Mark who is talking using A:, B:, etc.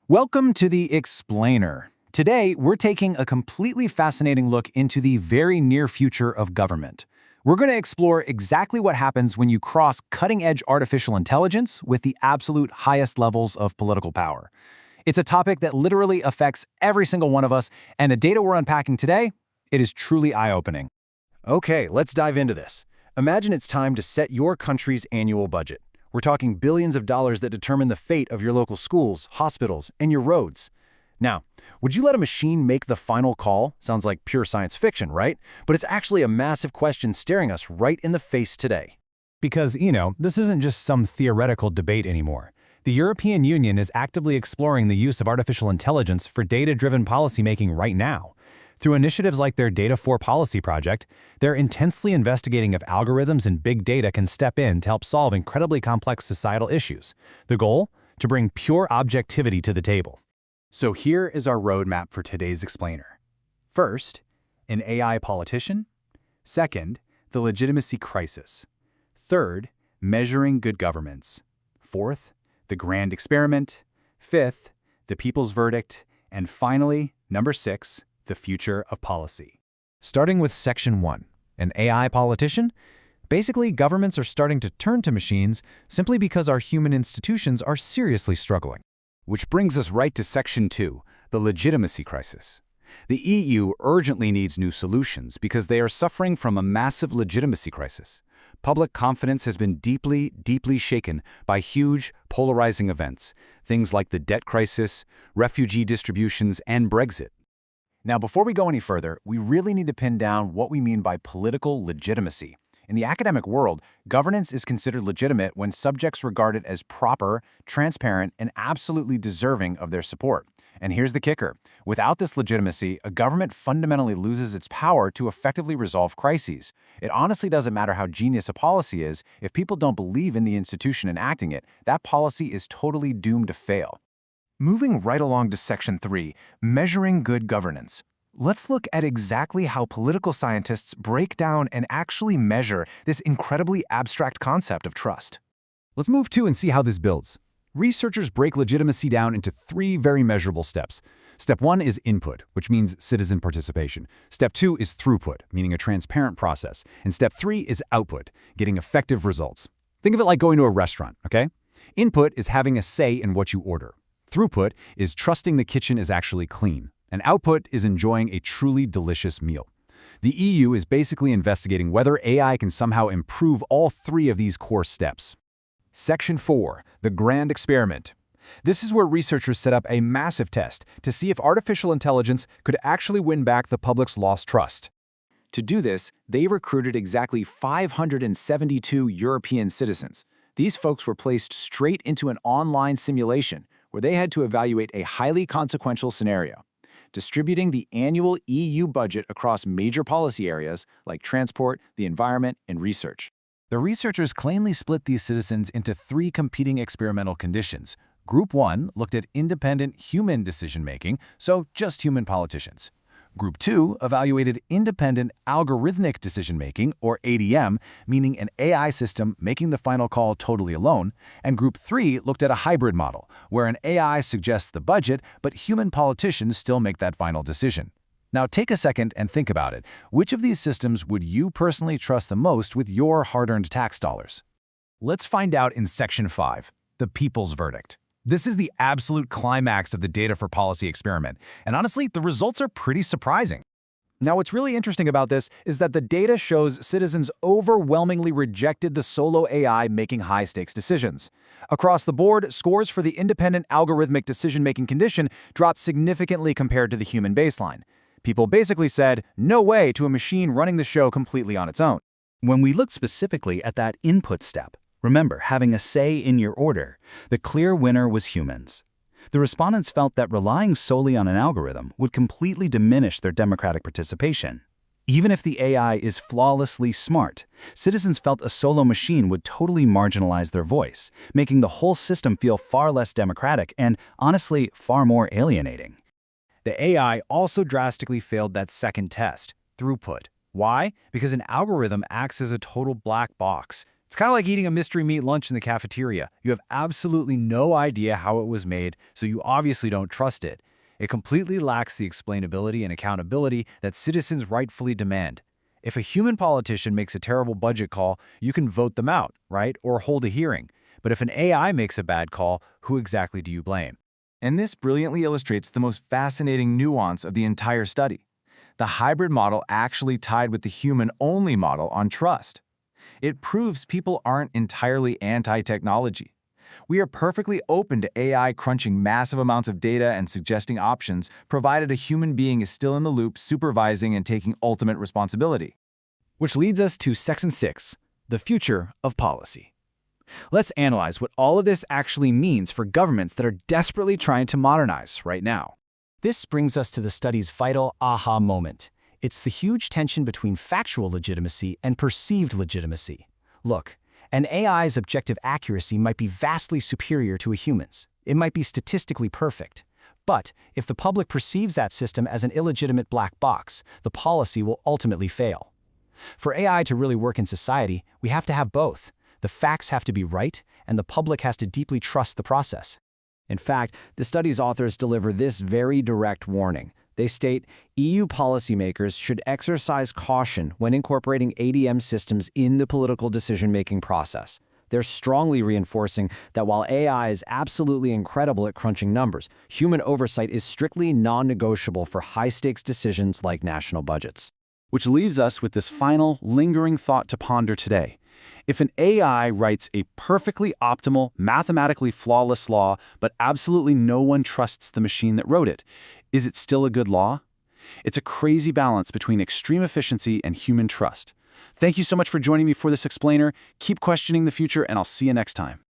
A: Welcome to the Explainer. Today, we're taking a completely fascinating look into the very near future of government. We're going to explore exactly what happens when you cross cutting-edge artificial intelligence with the absolute highest levels of political power. It's a topic that literally affects every single one of us, and the data we're unpacking today, it is truly eye-opening.
B: Okay, let's dive into this. Imagine it's time to set your country's annual budget. We're talking billions of dollars that determine the fate of your local schools, hospitals, and your roads. Now, would you let a machine make the final call? Sounds like pure science fiction, right? But it's actually a massive question staring us right in the face today.
A: Because, this isn't just some theoretical debate anymore. The European Union is actively exploring the use of artificial intelligence for data-driven policymaking right now. Through initiatives like their Data for Policy project, they're intensely investigating if algorithms and big data can step in to help solve incredibly complex societal issues. The goal? To bring pure objectivity to the table.
C: So here is our roadmap for today's explainer. First, an AI politician. Second, the legitimacy crisis. Third, measuring good governments. Fourth, the grand experiment. Fifth, the people's verdict. And finally, number 6, the future of policy.
A: Starting with Section 1, an AI politician? Basically, governments are starting to turn to machines simply because our human institutions are seriously struggling.
C: Which brings us right to Section 2, the legitimacy crisis. The EU urgently needs new solutions because they are suffering from a massive legitimacy crisis. Public confidence has been deeply, deeply shaken by huge, polarizing events, things like the debt crisis, refugee distributions, and Brexit. Now, before we go any further, we really need to pin down what we mean by political legitimacy. In the academic world, governance is considered legitimate when subjects regard it as proper, transparent, and absolutely deserving of their support. And here's the kicker. Without this legitimacy, a government fundamentally loses its power to effectively resolve crises. It honestly doesn't matter how genius a policy is, if people don't believe in the institution enacting it, that policy is totally doomed to fail. Moving right along to Section 3, measuring good governance. Let's look at exactly how political scientists break down and actually measure this incredibly abstract concept of trust.
B: Let's move to and see how this builds. Researchers break legitimacy down into 3 very measurable steps. Step 1 is input, which means citizen participation. Step 2 is throughput, meaning a transparent process. And Step 3 is output, getting effective results. Think of it like going to a restaurant, okay? Input is having a say in what you order. Throughput is trusting the kitchen is actually clean. And output is enjoying a truly delicious meal. The EU is basically investigating whether AI can somehow improve all 3 of these core steps. Section 4, the grand experiment. This is where researchers set up a massive test to see if artificial intelligence could actually win back the public's lost trust. To do this, they recruited exactly 572 European citizens. These folks were placed straight into an online simulation where they had to evaluate a highly consequential scenario: distributing the annual EU budget across major policy areas like transport, the environment, and research. The researchers cleanly split these citizens into 3 competing experimental conditions. Group 1 looked at independent human decision-making, so just human politicians. Group 2 evaluated independent algorithmic decision-making, or ADM, meaning an AI system making the final call totally alone. And Group 3 looked at a hybrid model, where an AI suggests the budget, but human politicians still make that final decision. Now take a second and think about it. Which of these systems would you personally trust the most with your hard-earned tax dollars? Let's find out in Section 5, the people's verdict. This is the absolute climax of the Data for Policy experiment, and honestly, the results are pretty surprising. Now, what's really interesting about this is that the data shows citizens overwhelmingly rejected the solo AI making high-stakes decisions. Across the board, scores for the independent algorithmic decision-making condition dropped significantly compared to the human baseline. People basically said, no way to a machine running the show completely on its own. When we look specifically at that input step, remember, having a say in your order, the clear winner was humans. The respondents felt that relying solely on an algorithm would completely diminish their democratic participation. Even if the AI is flawlessly smart, citizens felt a solo machine would totally marginalize their voice, making the whole system feel far less democratic and, honestly, far more alienating. The AI also drastically failed that second test, throughput. Why? Because an algorithm acts as a total black box.
A: It's kind of like eating a mystery meat lunch in the cafeteria. You have absolutely no idea how it was made, so you obviously don't trust it. It completely lacks the explainability and accountability that citizens rightfully demand. If a human politician makes a terrible budget call, you can vote them out, right? Or hold a hearing. But if an AI makes a bad call, who exactly do you blame?
B: And this brilliantly illustrates the most fascinating nuance of the entire study. The hybrid model actually tied with the human-only model on trust. It proves people aren't entirely anti-technology. We are perfectly open to AI crunching massive amounts of data and suggesting options, provided a human being is still in the loop, supervising and taking ultimate responsibility.
A: Which leads us to Section 6, the future of policy. Let's analyze what all of this actually means for governments that are desperately trying to modernize right now. This brings us to the study's vital aha moment. It's the huge tension between factual legitimacy and perceived legitimacy. Look, an AI's objective accuracy might be vastly superior to a human's. It might be statistically perfect. But if the public perceives that system as an illegitimate black box, the policy will ultimately fail. For AI to really work in society, we have to have both. The facts have to be right, and the public has to deeply trust the process. In fact, the study's authors deliver this very direct warning. They state, EU policymakers should exercise caution when incorporating ADM systems in the political decision-making process. They're strongly reinforcing that while AI is absolutely incredible at crunching numbers, human oversight is strictly non-negotiable for high-stakes decisions like national budgets.
B: Which leaves us with this final, lingering thought to ponder today. If an AI writes a perfectly optimal, mathematically flawless law, but absolutely no one trusts the machine that wrote it, is it still a good law? It's a crazy balance between extreme efficiency and human trust. Thank you so much for joining me for this explainer. Keep questioning the future, and I'll see you next time.